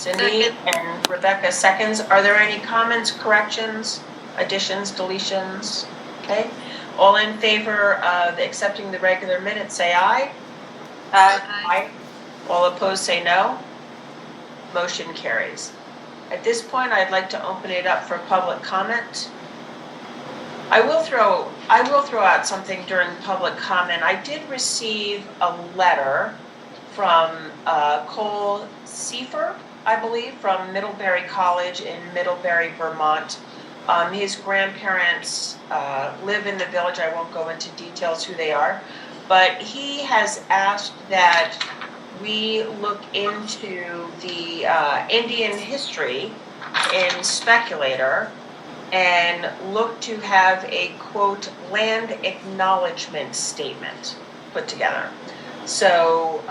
Cindy and Rebecca seconds. Are there any comments, corrections, additions, deletions? Okay. All in favor of accepting the regular minutes, say aye. Aye. All opposed, say no. Motion carries. At this point, I'd like to open it up for public comment. I will throw out something during public comment. I did receive a letter from Cole Seifer, I believe, from Middlebury College in Middlebury, Vermont. His grandparents live in the village. I won't go into details who they are, but he has asked that we look into the Indian history in Speculator and look to have a, quote, land acknowledgement statement put together. So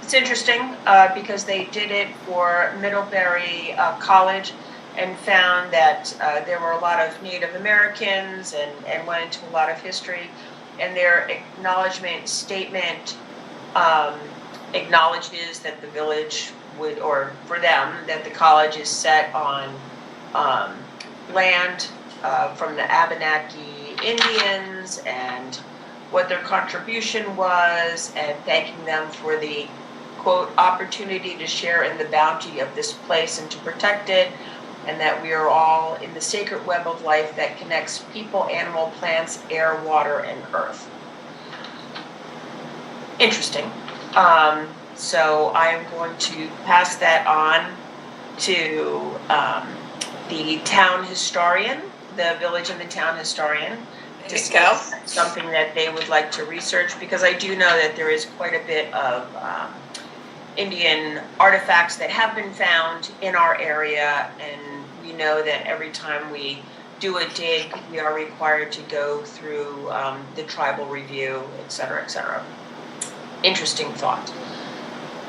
it's interesting because they did it for Middlebury College and found that there were a lot of Native Americans and went into a lot of history, and their acknowledgement statement acknowledges that the village would, or for them, that the college is set on land from the Abenaki Indians and what their contribution was, and thanking them for the, quote, opportunity to share in the bounty of this place and to protect it, and that we are all in the sacred web of life that connects people, animal, plants, air, water, and earth. Interesting. So I am going to pass that on to the town historian, the village and the town historian, to discuss something that they would like to research, because I do know that there is quite a bit of Indian artifacts that have been found in our area, and we know that every time we do a dig, we are required to go through the tribal review, et cetera, et cetera. Interesting thought.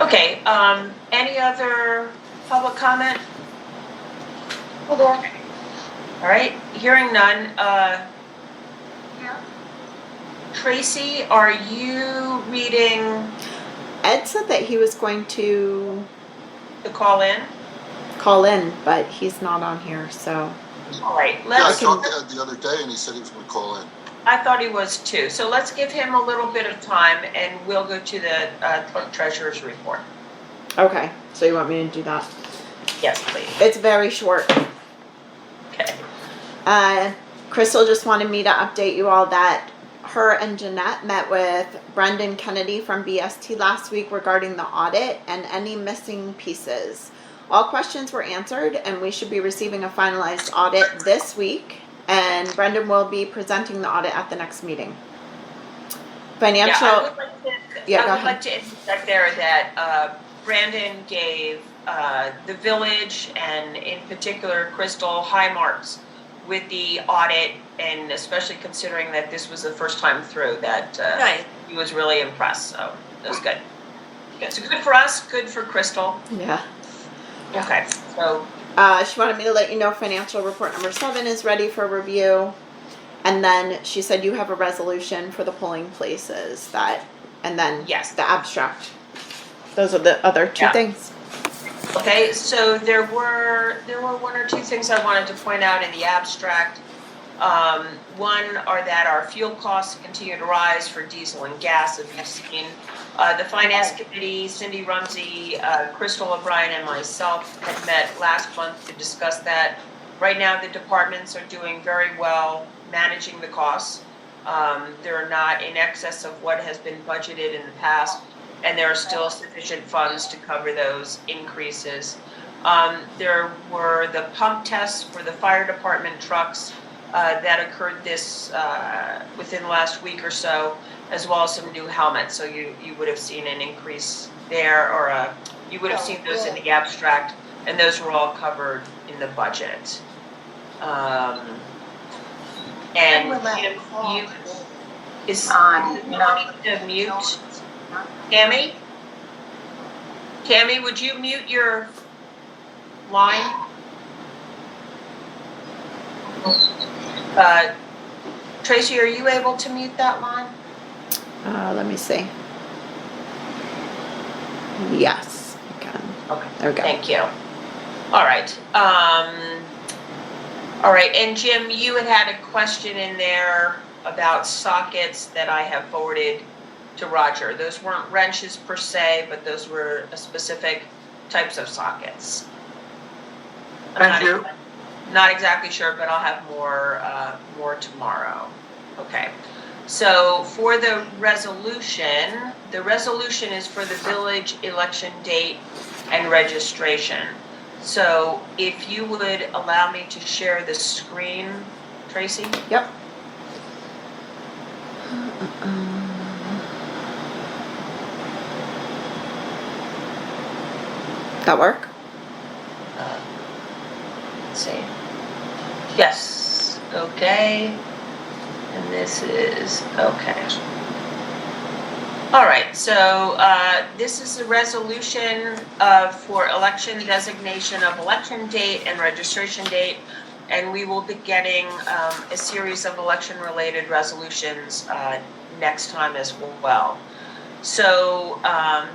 Okay, any other public comment? Hold on. All right, hearing none. Tracy, are you reading? Ed said that he was going to call in, but he's not on here, so. All right, I talked to Ed the other day and he said he was going to call in. I thought he was too. So let's give him a little bit of time and we'll go to the clerk treasurer's report. Okay, so you want me to do that? Yes, please. It's very short. Okay. Crystal just wanted me to update you all that her and Jeanette met with Brendan Kennedy from BST last week regarding the audit and any missing pieces. All questions were answered and we should be receiving a finalized audit this week, and Brendan will be presenting the audit at the next meeting. Financial. I would like to interject there that Brandon gave the village and in particular Crystal high marks with the audit, and especially considering that this was the first time through, that he was really impressed. So that was good. So good for us, good for Crystal. Yeah. Okay, so. She wanted me to let you know financial report number 7 is ready for review. And then she said you have a resolution for the polling places and then yes, the abstract. Those are the other two things. Okay, so there were one or two things I wanted to point out in the abstract. One are that our fuel costs continue to rise for diesel and gas, as you've seen. The Finance Committee, Cindy Rumsey, Crystal O'Brien, and myself had met last month to discuss that. Right now, the departments are doing very well managing the costs. They're not in excess of what has been budgeted in the past, and there are still sufficient funds to cover those increases. There were the pump tests for the fire department trucks that occurred within the last week or so, as well as some new helmets. So you would have seen an increase there, or you would have seen those in the abstract, and those were all covered in the budget. And mute is to mute. Tammy, would you mute your line? Tracy, are you able to mute that line? Let me see. Yes, I can. Okay, There we go. thank you. All right, all right, and Jim, you had a question in there about sockets that I have forwarded to Roger. Those weren't wrenches per se, but those were specific types of sockets. Thank you. Not exactly sure, but I'll have more tomorrow. Okay. So for the resolution is for the village election date and registration. So if you would allow me to share the screen, Tracy? Yep. That work? Let's see. Yes, okay. And this is, okay. All right, so this is a resolution for election designation of election date and registration date. And we will be getting a series of election-related resolutions next time as well. So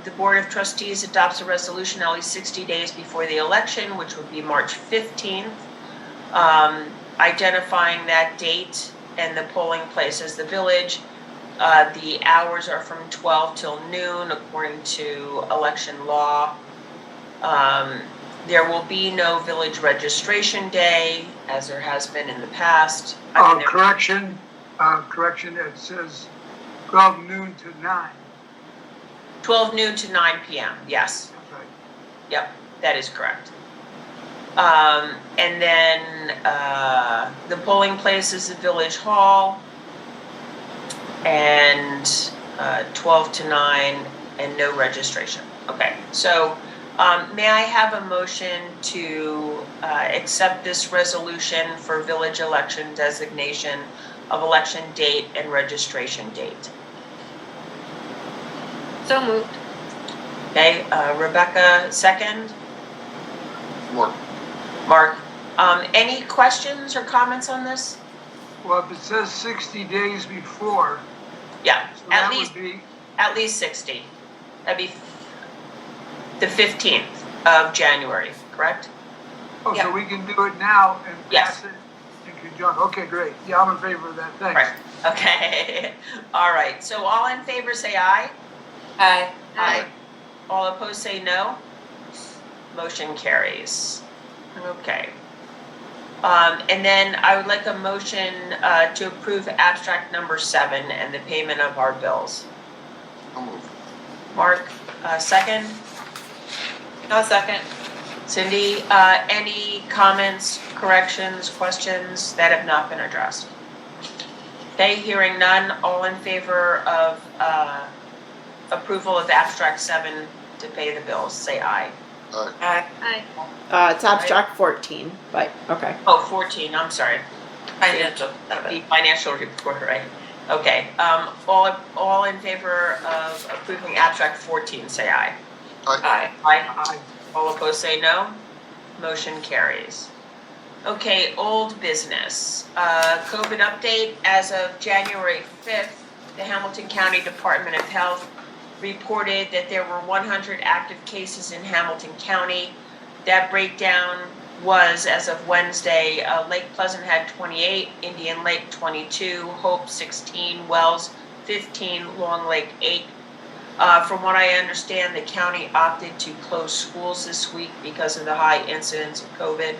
the Board of Trustees adopts a resolution at least 60 days before the election, which would be March 15th, identifying that date and the polling place as the village. The hours are from 12 till noon according to election law. There will be no village registration day, as there has been in the past. Correction, it says 12 noon to 9. 12 noon to 9 p.m., yes. That's right. Yep, that is correct. And then the polling place is the village hall, and 12 to 9, and no registration. Okay, so may I have a motion to accept this resolution for village election designation of election date and registration date? So moved. Okay, Rebecca, second. Mark, Any questions or comments on this? Well, if it says 60 days before, Yeah, so at that least would be, at least 60. That'd be the 15th of January, correct? oh, Yeah. so we can do it now and Yes. pass it in conjunction. Okay, great. Yeah, I'm in favor of that. Thanks. Right. Okay. All right. So all in favor say aye. Aye. Aye. All opposed say no. Motion carries. Okay. And then I would like a motion to approve abstract number 7 and the payment of our bills. I'll move. Mark, second. I'll second. Cindy, any comments, corrections, questions that have not been addressed? Okay, hearing none, all in favor of approval of abstract 7 to pay the bills, say aye. Aye. Aye. It's abstract 14, but okay. Oh, 14, I'm sorry. Financial. The financial report, right? Okay, all in favor of approving abstract 14, say aye. Aye. Aye. Aye. All opposed say no. Motion carries. Okay, old business. COVID update. As of January 5th, the Hamilton County Department of Health reported that there were 100 active cases in Hamilton County. That breakdown was, as of Wednesday, Lake Pleasant had 28, Indian Lake 22, Hope 16, Wells 15, Long Lake 8. From what I understand, the county opted to close schools this week because of the high incidence of COVID.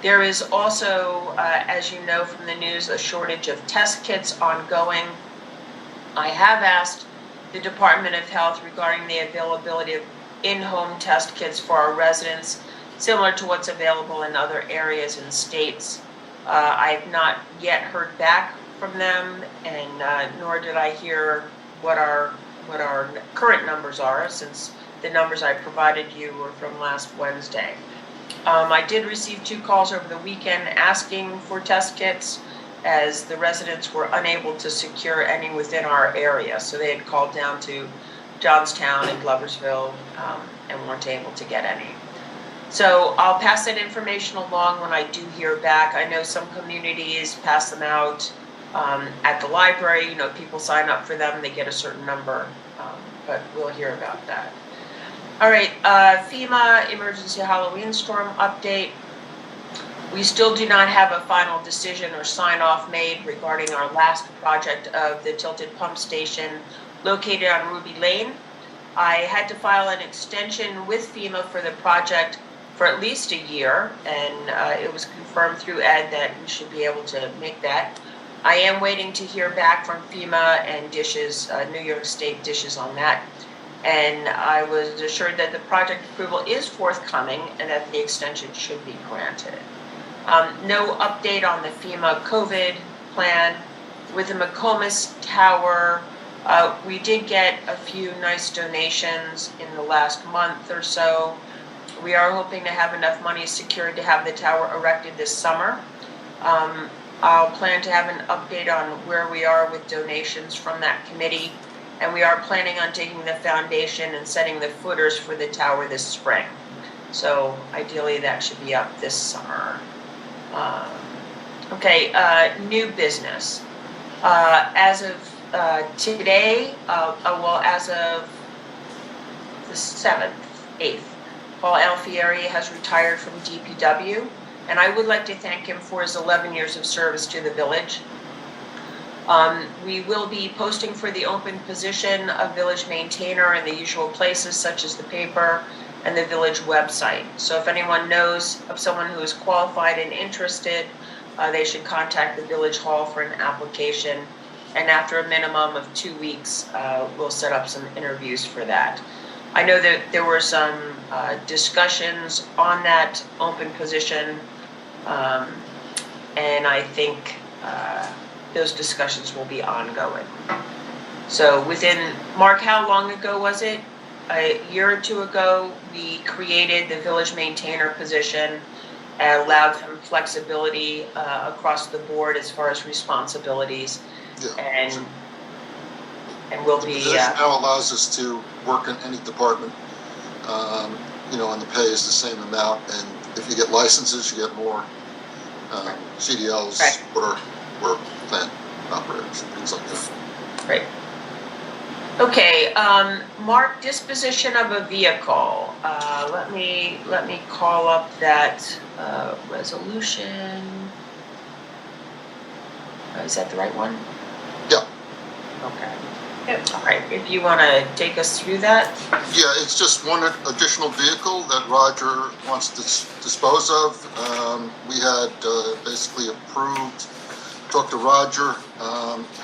There is also, as you know from the news, a shortage of test kits ongoing. I have asked the Department of Health regarding the availability of in-home test kits for our residents, similar to what's available in other areas and states. I have not yet heard back from them, and nor did I hear what our current numbers are, since the numbers I provided you were from last Wednesday. I did receive 2 calls over the weekend asking for test kits, as the residents were unable to secure any within our area. So they had called down to Johnstown and Gloversville and weren't able to get any. So I'll pass that information along when I do hear back. I know some communities pass them out at the library. You know, people sign up for them, they get a certain number, but we'll hear about that. All right, FEMA emergency Halloween storm update. We still do not have a final decision or sign off made regarding our last project of the tilted pump station located on Ruby Lane. I had to file an extension with FEMA for the project for at least a year, and it was confirmed through Ed that we should be able to make that. I am waiting to hear back from FEMA and Dishes, New York State Dishes on that. And I was assured that the project approval is forthcoming and that the extension should be granted. No update on the FEMA COVID plan. With the McComas Tower, we did get a few nice donations in the last month or so. We are hoping to have enough money secured to have the tower erected this summer. I'll plan to have an update on where we are with donations from that committee. And we are planning on taking the foundation and setting the footers for the tower this spring. So ideally that should be up this summer. New business. As of today, as of the 7th, 8th, Paul Alfieri has retired from DPW, and I would like to thank him for his 11 years of service to the village. We will be posting for the open position of village maintainer in the usual places such as the paper and the village website. So if anyone knows of someone who is qualified and interested, they should contact the village hall for an application. And after a minimum of 2 weeks, we'll set up some interviews for that. I know that there were some discussions on that open position, and I think those discussions will be ongoing. So Mark, how long ago was it? A year or two ago, we created the village maintainer position and allowed some flexibility across the board as far as responsibilities. Yeah. And we'll The be. position now allows us to work in any department, and the pay is the same amount. And if you get licenses, you get more. CDLs, Right. or plant operators, things like that. Great. Okay, Mark, disposition of a vehicle. Let me call up that resolution. Is that the right one? Yeah. Okay. All right, if you want to take us through that. Yeah, it's just one additional vehicle that Roger wants to dispose of. We had basically approved, talked to Roger.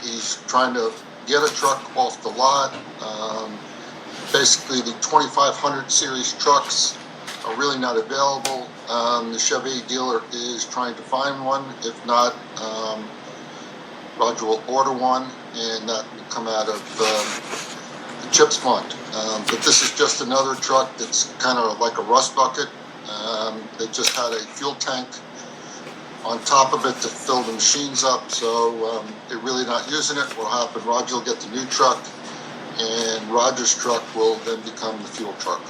He's trying to get a truck off the lot. Basically, the 2500 series trucks are really not available. The Chevy dealer is trying to find one. If not, Roger will order one, and that will come out of the CHIPS fund. But this is just another truck that's kind of like a rust bucket. They just had a fuel tank on top of it to fill the machines up, so they're really not using it. What will happen, Roger will get the new truck, and Roger's truck will then become the fuel truck.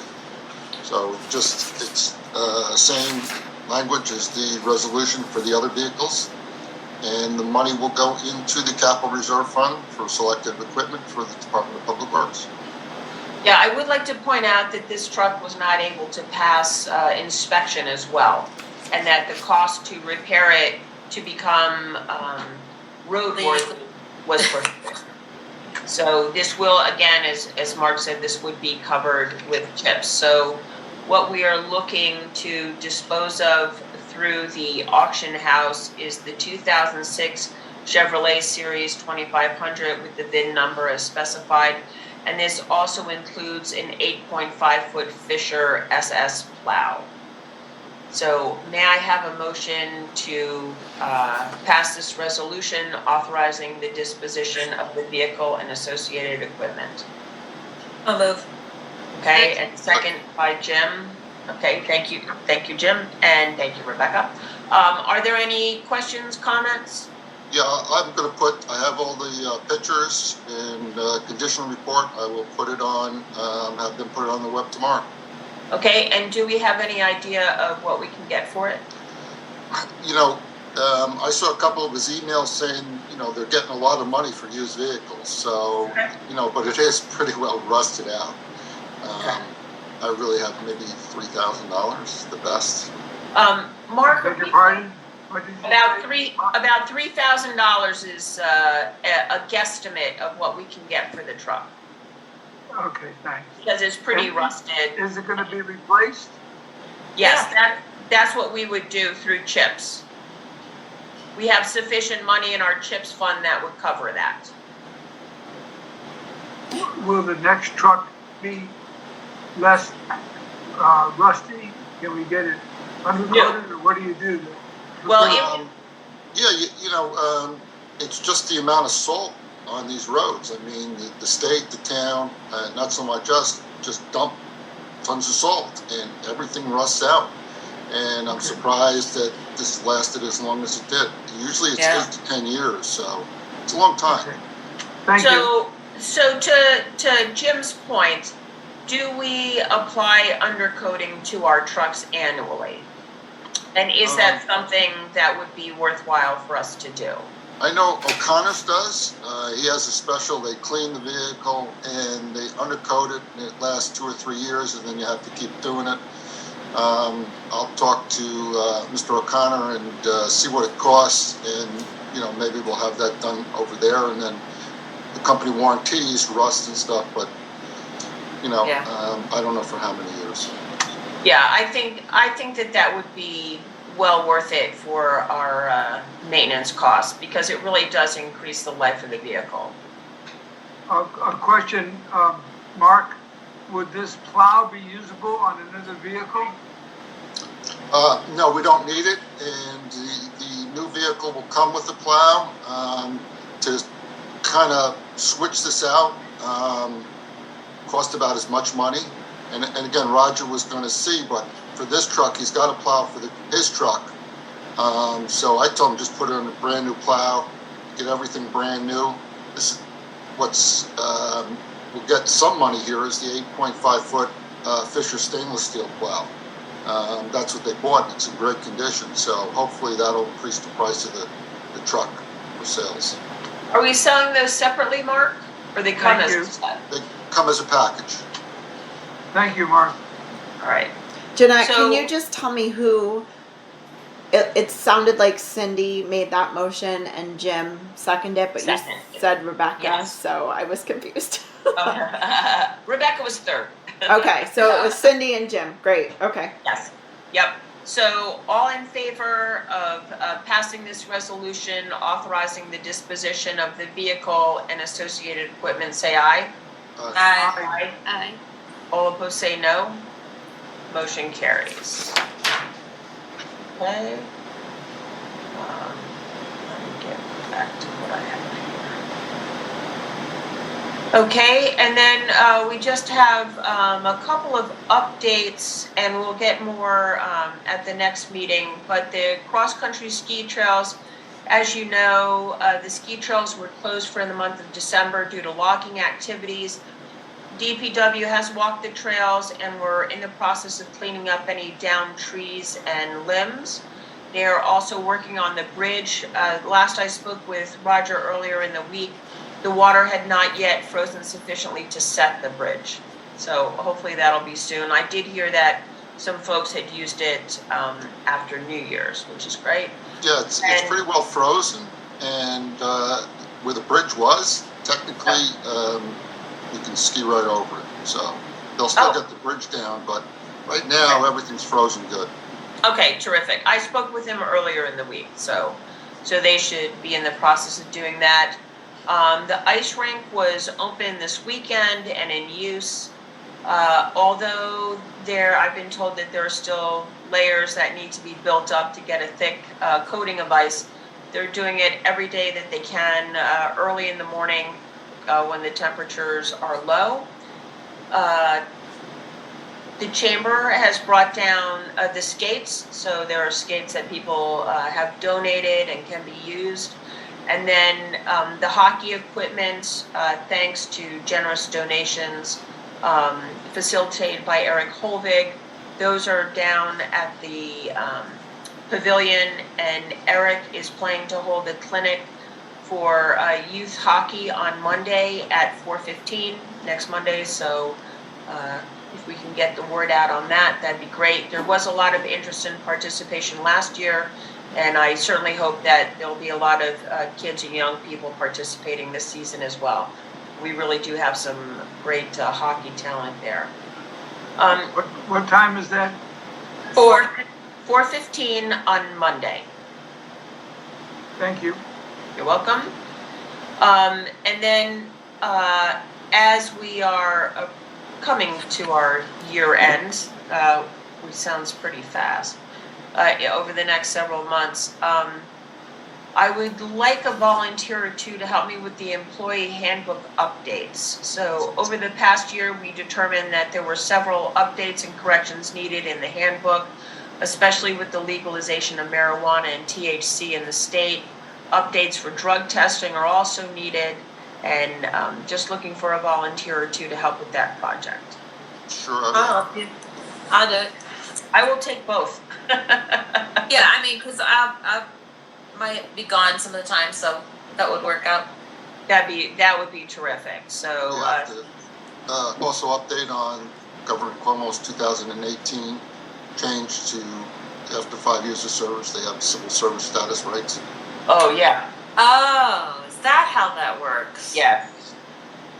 So it's same language as the resolution for the other vehicles. And the money will go into the capital reserve fund for selected equipment for the Department of Public Works. Yeah, I would like to point out that this truck was not able to pass inspection as well, and that the cost to repair it to become roadworthy was prohibitive. So this will, again, as Mark said, this would be covered with CHIPS. So what we are looking to dispose of through the auction house is the 2006 Chevrolet Series 2500 with the VIN number as specified. And this also includes an 8.5-foot Fisher SS plow. So may I have a motion to pass this resolution authorizing the disposition of the vehicle and associated equipment? I'll move. Okay, and second by Jim. Okay, thank you, Jim, and thank you, Rebecca. Are there any questions, comments? Yeah, I'm going to I have all the pictures and condition report. I will put it on, have them put it on the web tomorrow. Okay, and do we have any idea of what we can get for it? I saw a couple of his emails saying, they're getting a lot of money for used vehicles. So, Okay. but it is pretty well rusted out. Okay. I really have maybe $3,000, the best. Mark, Beg your pardon? What did you say? about $3,000 is a guesstimate of what we can get for the truck, Okay, thanks. because it's pretty rusted. Is it gonna be replaced? Yes, that's what we would do through CHIPS. We have sufficient money in our CHIPS fund that would cover that. Will the next truck be less rusty? Can we get it undercoated, or what do you do? Well, Yeah, it's just the amount of salt on these roads. I mean, the state, the town, not so much us, just dump tons of salt and everything rusts out. And I'm surprised that this lasted as long as it did. Usually it's 8 to 10 years, so it's a long time. Okay. Thank you. So to Jim's point, do we apply undercoating to our trucks annually? And is that something that would be worthwhile for us to do? I know O'Connor's does. He has a special, they clean the vehicle and they undercoat it, and it lasts 2 or 3 years, and then you have to keep doing it. I'll talk to Mr. O'Connor and see what it costs, and maybe we'll have that done over there, and then the company warranties rust and stuff, but I don't know for how many years. Yeah, I think that would be well worth it for our maintenance costs, because it really does increase the life of the vehicle. A question, Mark, would this plow be usable on another vehicle? No, we don't need it, and the new vehicle will come with the plow. To kind of switch this out cost about as much money. And again, Roger was going to see, but for this truck, he's got a plow for his truck. So I told him just put it on a brand new plow, get everything brand new. This is what's we'll get some money here is the 8.5 foot Fisher stainless steel plow. That's what they bought. It's in great condition. So hopefully that'll increase the price of the truck for sales. Are we selling those separately, Mark? Or they come Thank as you. a set? They come as a package. Thank you, Mark. All right. Jeanette, So- can you just tell me who? It sounded like Cindy made that motion and Jim seconded it, but Second. you said Rebecca, Yes. so I was confused. Rebecca was third. Okay, so it was Cindy and Jim. Great. Okay. Yes. Yep. So all in favor of passing this resolution authorizing the disposition of the vehicle and associated equipment, say aye. Aye. Aye. All opposed say no. Motion carries. Okay. Let me get back to what I have here. Okay, and then we just have a couple of updates, and we'll get more at the next meeting. But the cross-country ski trails, as you know, the ski trails were closed for the month of December due to logging activities. DPW has walked the trails, and we're in the process of cleaning up any downed trees and limbs. They're also working on the bridge. Last I spoke with Roger earlier in the week, the water had not yet frozen sufficiently to set the bridge. So hopefully that'll be soon. I did hear that some folks had used it after New Year's, which is great. Yeah, it's pretty well frozen, and where the bridge was, technically, you can ski right over it. So they'll still get the bridge down, but right now everything's frozen good. Okay, terrific. I spoke with him earlier in the week, so they should be in the process of doing that. The ice rink was open this weekend and in use. Although I've been told that there are still layers that need to be built up to get a thick coating of ice. They're doing it every day that they can, early in the morning when the temperatures are low. The chamber has brought down the skates, so there are skates that people have donated and can be used. And then the hockey equipment, thanks to generous donations facilitated by Eric Holvig, those are down at the pavilion, and Eric is planning to hold a clinic for youth hockey on Monday at 4:15 next Monday. So if we can get the word out on that, that'd be great. There was a lot of interest in participation last year, and I certainly hope that there'll be a lot of kids and young people participating this season as well. We really do have some great hockey talent there. What time is that? 4:15 on Monday. Thank you. You're welcome. And then, as we are coming to our year end, which sounds pretty fast, over the next several months, I would like a volunteer or two to help me with the employee handbook updates. So over the past year, we determined that there were several updates and corrections needed in the handbook, especially with the legalization of marijuana and THC in the state. Updates for drug testing are also needed, and just looking for a volunteer or two to help with that project. Sure. I'll do it. I will take both. Yeah, I mean, because I might be gone some of the time, so that would work out. That would be terrific. So, Also update on Governor Cuomo's 2018 change to after 5 years of service, they have civil service status rights. oh yeah, Oh, is that how that works? yeah,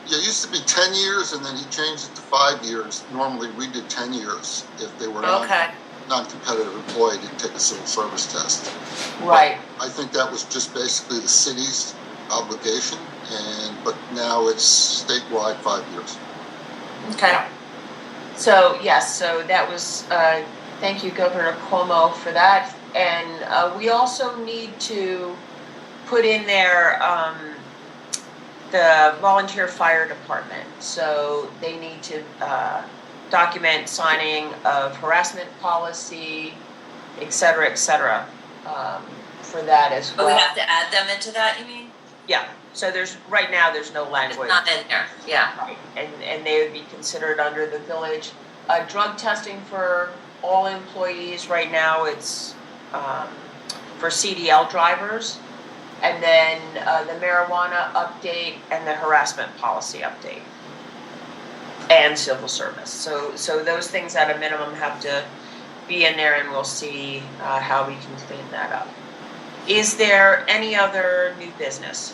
Yeah, it used to be 10 years and then he changed it to 5 years. Normally we did 10 years if they were Okay. non-competitive employee to take a civil service test. right. I think that was just basically the city's obligation, but now it's statewide 5 years. Okay. So yes, so that was. Thank you, Governor Cuomo, for that. And we also need to put in there the volunteer fire department. So they need to document signing of harassment policy, et cetera, for that as But well. we have to add them into that, you mean? Yeah, so right now there's no It's language. not in there, yeah. Right, and they would be considered under the village. Drug testing for all employees, right now it's for CDL drivers. And then the marijuana update and the harassment policy update. And civil service. So those things at a minimum have to be in there, and we'll see how we can clean that up. Is there any other new business?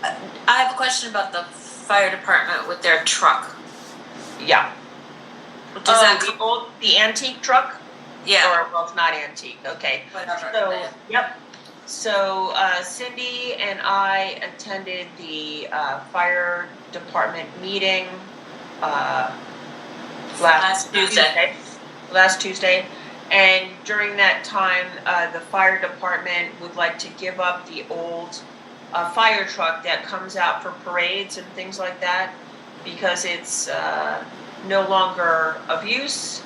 I have a question about the fire department with their truck. Yeah. Does that The antique truck? yeah, Or, well, it's not antique, okay. whatever. So, yep. So Cindy and I attended the fire department meeting last Tuesday. Last Tuesday. And during that time, the fire department would like to give up the old fire truck that comes out for parades and things like that, because it's no longer of use.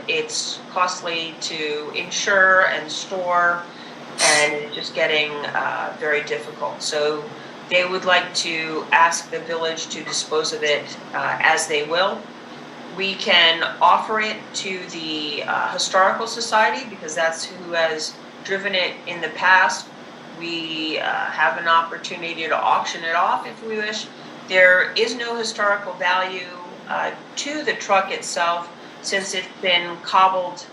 It's costly to insure and store, and it's just getting very difficult. So they would like to ask the village to dispose of it as they will. We can offer it to the Historical Society, because that's who has driven it in the past. We have an opportunity to auction it off if we wish. There is no historical value to the truck itself, since it's been cobbled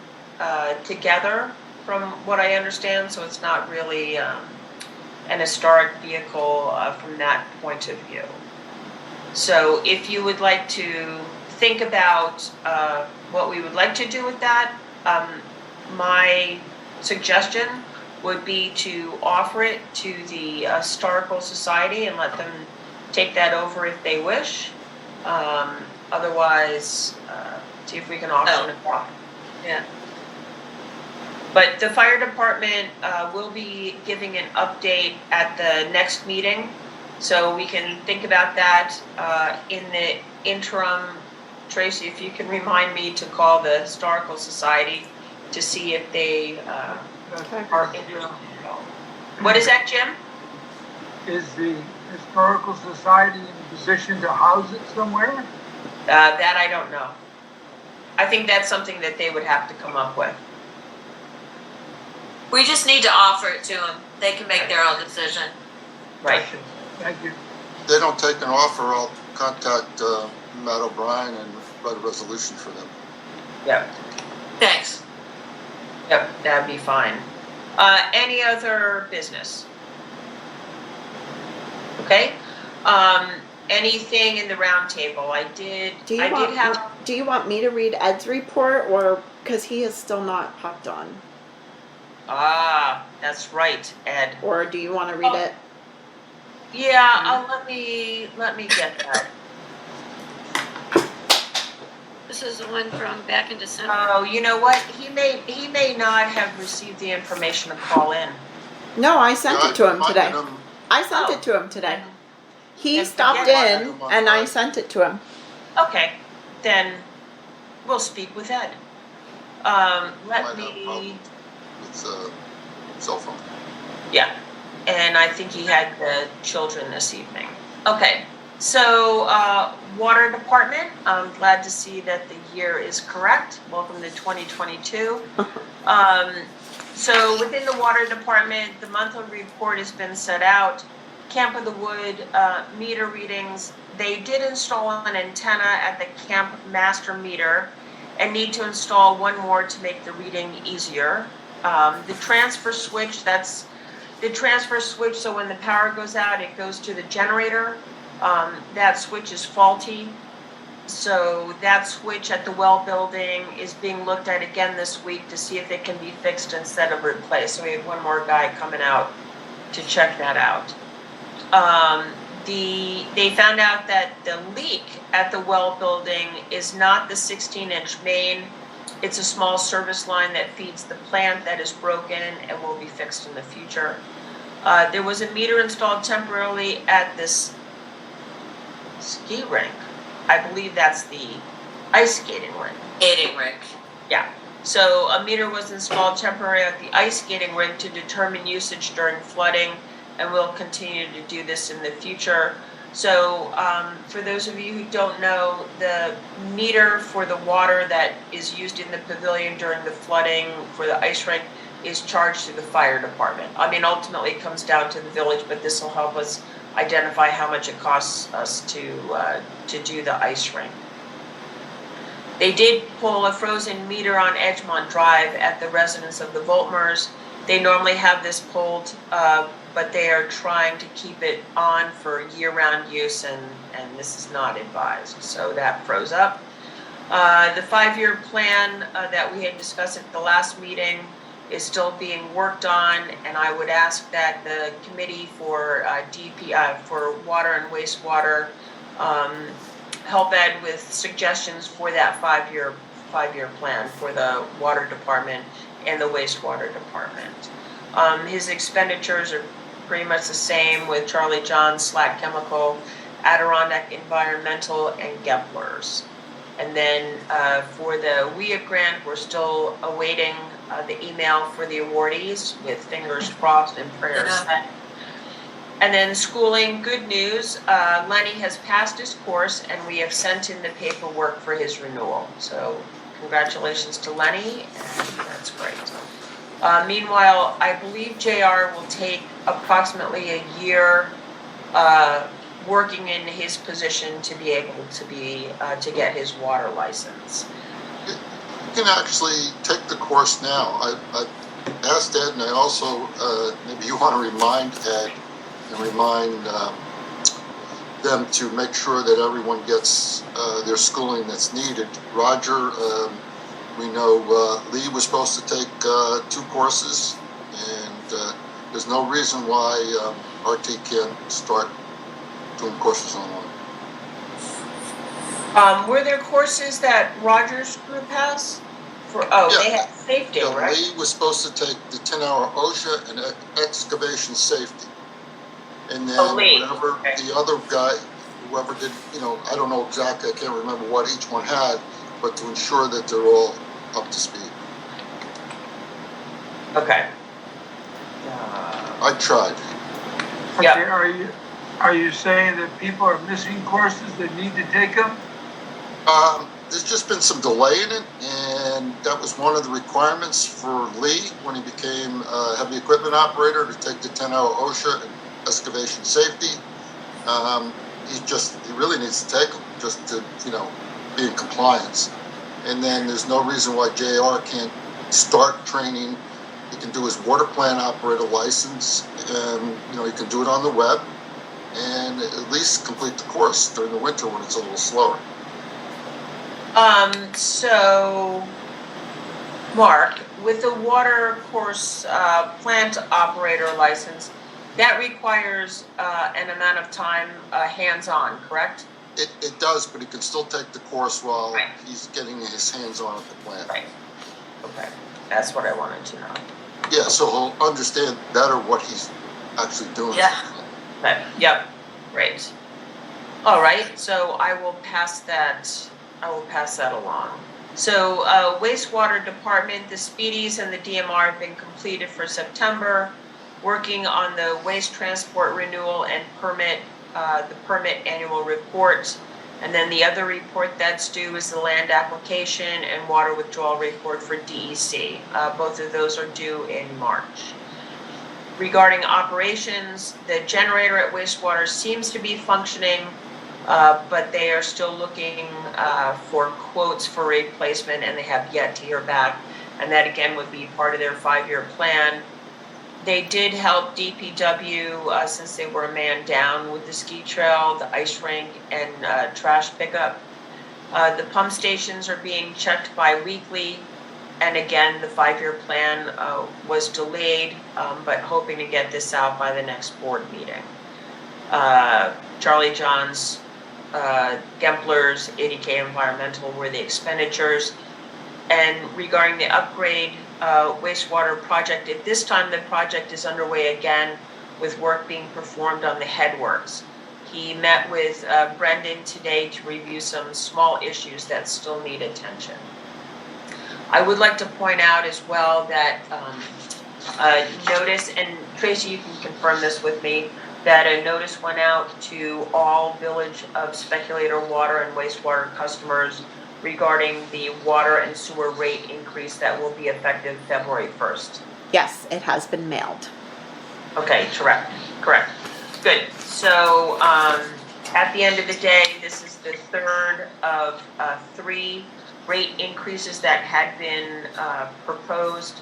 together, from what I understand, so it's not really an historic vehicle from that point of view. So if you would like to think about what we would like to do with that, my suggestion would be to offer it to the Historical Society and let them take that over if they wish. Otherwise, see if we can auction it off. Yeah. But the fire department will be giving an update at the next meeting, so we can think about that. In the interim, Tracy, if you can remind me to call the Historical Society to see if they are interested. What is that, Jim? Is the Historical Society in a position to house it somewhere? That I don't know. I think that's something that they would have to come up with. We just need to offer it to them. They can make their own decision. Right. Thank you. They don't take an offer, I'll contact Matt O'Brien and write a resolution for them. Yep, Thanks. yep, that'd be fine. Any other business? Okay, anything in the round table? Do you want me to read Ed's report, or, cause he is still not popped on, That's right, Ed. or do you wanna read it? Yeah, let me get that. This is the one from back in December. Oh, you know what? He may not have received the information to call in. No, I sent Yeah, it to him I today. find them- I sent Oh. it to him today. He Then stopped forget in and I sent it to him. Okay, then we'll speak with Ed. might Let have me, problems with cell phone. yeah, and I think he had the children this evening. Okay, so, Water Department, I'm glad to see that the year is correct. Welcome to 2022. So within the Water Department, the monthly report has been set out. Camp of the Wood, meter readings, they did install an antenna at the camp master meter and need to install one more to make the reading easier. The transfer switch, so when the power goes out, it goes to the generator. That switch is faulty. So that switch at the well building is being looked at again this week to see if it can be fixed instead of replaced. So we have one more guy coming out to check that out. They found out that the leak at the well building is not the 16-inch main. It's a small service line that feeds the plant that is broken and will be fixed in the future. There was a meter installed temporarily at this ski rink. I believe that's the ice skating rink. Skating rink. Yeah. So a meter was installed temporarily at the ice skating rink to determine usage during flooding, and we'll continue to do this in the future. So for those of you who don't know, the meter for the water that is used in the pavilion during the flooding for the ice rink is charged to the fire department. I mean, ultimately it comes down to the village, but this will help us identify how much it costs us to do the ice rink. They did pull a frozen meter on Edgemont Drive at the residence of the Voltmers. They normally have this pulled, but they are trying to keep it on for year-round use, and this is not advised. So that froze up. The 5-year plan that we had discussed at the last meeting is still being worked on, and I would ask that the committee for for water and wastewater help Ed with suggestions for that 5-year plan for the water department and the wastewater department. His expenditures are pretty much the same with Charlie John, Slack Chemical, Adirondack Environmental, and Gepler's. And then for the WIA grant, we're still awaiting the email for the awardees with fingers crossed and prayers set. And then schooling, good news, Lenny has passed his course and we have sent in the paperwork for his renewal. So congratulations to Lenny, and that's great. Meanwhile, I believe JR will take approximately a year working in his position to be able to get his water license. You can actually take the course now. I asked Ed, and I also, maybe you want to remind Ed and remind them to make sure that everyone gets their schooling that's needed. Roger, we know Lee was supposed to take 2 courses, and there's no reason why RT can't start doing courses online. Were there courses that Rogers Group has? They had safety, Yeah, right? Lee was supposed to take the 10-hour OSHA and excavation safety. And then Lee. whatever Okay. the other guy, whoever did, I don't know exactly, I can't remember what each one had, but to ensure that they're all up to speed. Okay. I tried. Yeah. Okay, are you saying that people are missing courses that need to take them? There's just been some delay in it, and that was one of the requirements for Lee when he became a heavy equipment operator, to take the 10-hour OSHA and excavation safety. He really needs to take them just to, be in compliance. And then there's no reason why JR can't start training. He can do his water plant operator license, and he can do it on the web, and at least complete the course during the winter when it's a little slower. So, Mark, with the water course plant operator license, that requires an amount of time hands-on, correct? It does, but he can still take the course while Right. he's getting his hands-on at the plant. Right. Okay, that's what I wanted to know. Yeah, so he'll understand better what he's actually doing. Yeah. Okay, yep, great. All right, so I will pass that along. So, wastewater department, the speedies and the DMR have been completed for September, working on the waste transport renewal and the permit annual report. And then the other report that's due is the land application and water withdrawal report for DEC. Both of those are due in March. Regarding operations, the generator at wastewater seems to be functioning, but they are still looking for quotes for replacement, and they have yet to hear back. And that again would be part of their 5-year plan. They did help DPW since they were a man down with the ski trail, the ice rink, and trash pickup. The pump stations are being checked bi-weekly, and again, the 5-year plan was delayed, but hoping to get this out by the next board meeting. Charlie John's, Gempler's, 80K Environmental were the expenditures. And regarding the upgrade wastewater project, at this time the project is underway again with work being performed on the headworks. He met with Brendan today to review some small issues that still need attention. I would like to point out as well that notice, and Tracy, you can confirm this with me, that a notice went out to all Village of Speculator water and wastewater customers regarding the water and sewer rate increase that will be effective February 1st. Yes, it has been mailed. Okay, correct. Good. So, at the end of the day, this is the third of 3 rate increases that had been proposed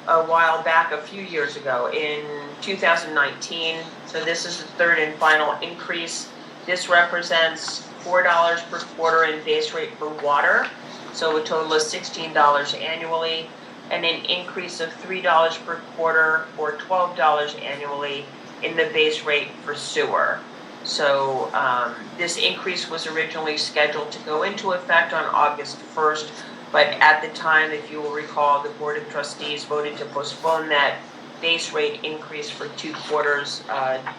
a while back, a few years ago, in 2019. So this is the third and final increase. This represents $4 per quarter in base rate for water, so a total of $16 annually, and an increase of $3 per quarter or $12 annually in the base rate for sewer. So this increase was originally scheduled to go into effect on August 1st, but at the time, if you will recall, the Board of Trustees voted to postpone that base rate increase for 2 quarters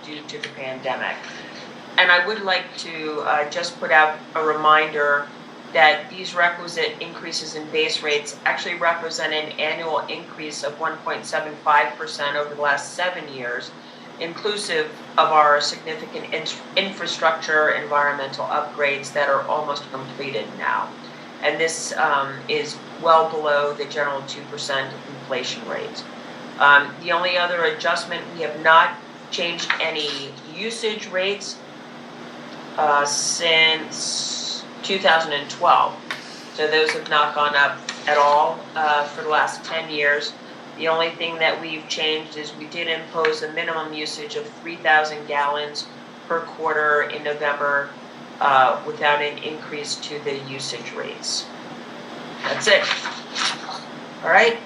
due to the pandemic. And I would like to just put out a reminder that these requisite increases in base rates actually represent an annual increase of 1.75% over the last 7 years, inclusive of our significant infrastructure environmental upgrades that are almost completed now. And this is well below the general 2% inflation rate. The only other adjustment, we have not changed any usage rates since 2012. So those have not gone up at all for the last 10 years. The only thing that we've changed is we did impose a minimum usage of 3,000 gallons per quarter in November without an increase to the usage rates. That's it. All right.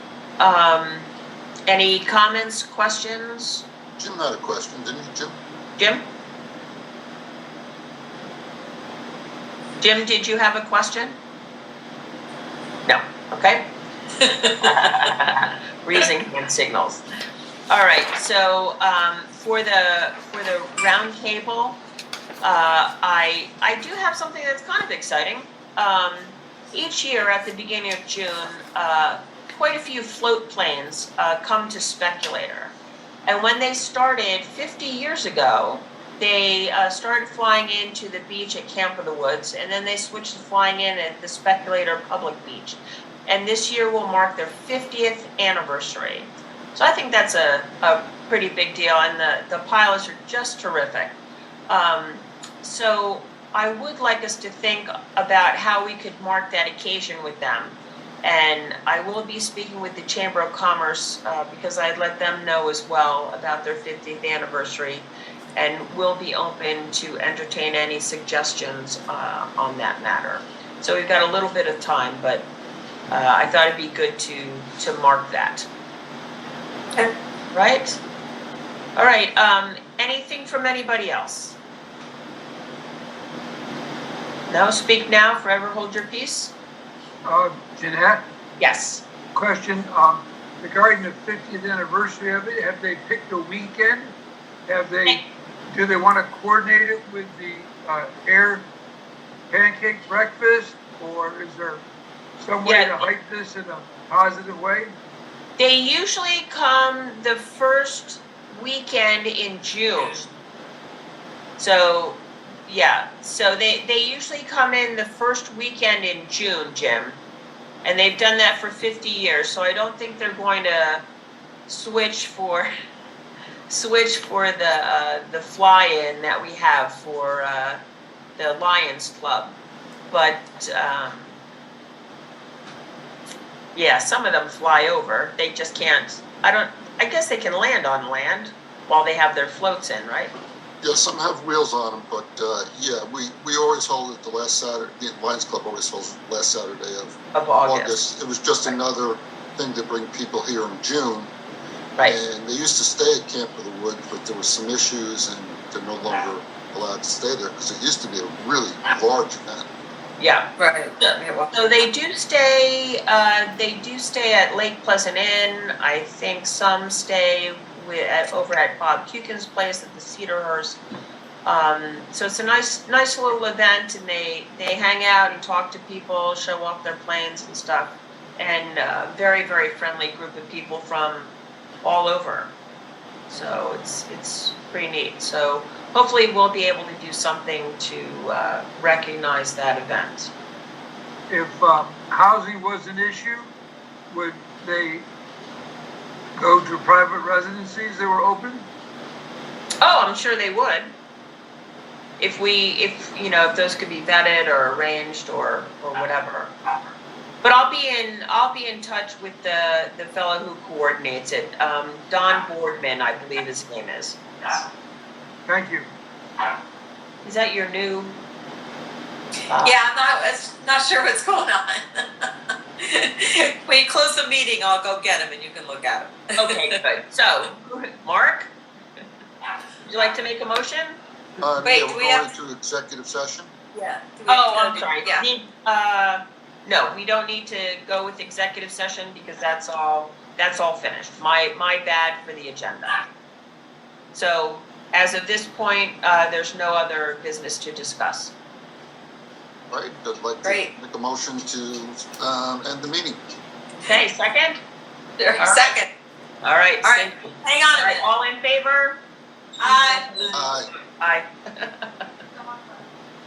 Any comments, questions? Jim had a question, didn't you, Jim? Jim? Jim, did you have a question? No. Okay. Raising hand signals. All right. So for the round table, I do have something that's kind of exciting. Each year at the beginning of June, quite a few float planes come to Speculator. And when they started 50 years ago, they started flying into the beach at Camp of the Woods, and then they switched to flying in at the Speculator Public Beach. And this year will mark their 50th anniversary. So I think that's a pretty big deal, and the pilots are just terrific. So I would like us to think about how we could mark that occasion with them. And I will be speaking with the Chamber of Commerce, because I'd let them know as well about their 50th anniversary. And we'll be open to entertain any suggestions, on that matter. So we've got a little bit of time, but, I thought it'd be good to mark that. Okay. Right? All right, anything from anybody else? No, speak now, forever hold your peace? Jeanette, Yes. question, regarding the 50th anniversary of it, have they picked a weekend? Do they want to coordinate it with the, air pancake breakfast? Or is there some way Yeah. to hype this in a positive way? They usually come the first weekend in June. So, yeah, so they usually come in the first weekend in June, Jim. And they've done that for 50 years, so I don't think they're going to switch for the fly-in that we have for the Lions Club. But yeah, some of them fly over. They just can't. I guess they can land on land while they have their floats in, right? Yeah, some have wheels on them, but yeah, we always hold it the last Saturday. The Lions Club always holds the last Saturday Of August. It was just another thing to bring people here in June. Right. And they used to stay at Camp of the Woods, but there were some issues, and they're no longer allowed to stay there because it used to be a really large event. Yeah. Right. Yeah, well, So they do stay at Lake Pleasant Inn. I think some stay over at Bob Kukin's place at the Cedarhurst. So it's a nice little event, and they hang out and talk to people, show off their planes and stuff, and very, very friendly group of people from all over. So it's pretty neat. So hopefully we'll be able to do something to recognize that event. If housing was an issue, would they go to private residencies that were open? Oh, I'm sure they would. If those could be vetted or arranged or whatever. But I'll be in touch with the fellow who coordinates it. Don Boardman, I believe his name is. Thank you. Is that your new? yeah, I'm not sure what's going on. When you close the meeting, I'll go get him and you can look at him. Okay, good. So, Mark, would you like to make a motion? Wait, Yeah, do we're we going have- into executive session. Yeah. Oh, I'm sorry. Yeah. No, we don't need to go with executive session because that's all finished. My bad for the agenda. So, as of this point, there's no other business to discuss. Right, I'd like to Great. make a motion to end the meeting. Okay, second? Second. All right. All right. Hang on All a right, minute. all in favor? Aye. Aye. Aye.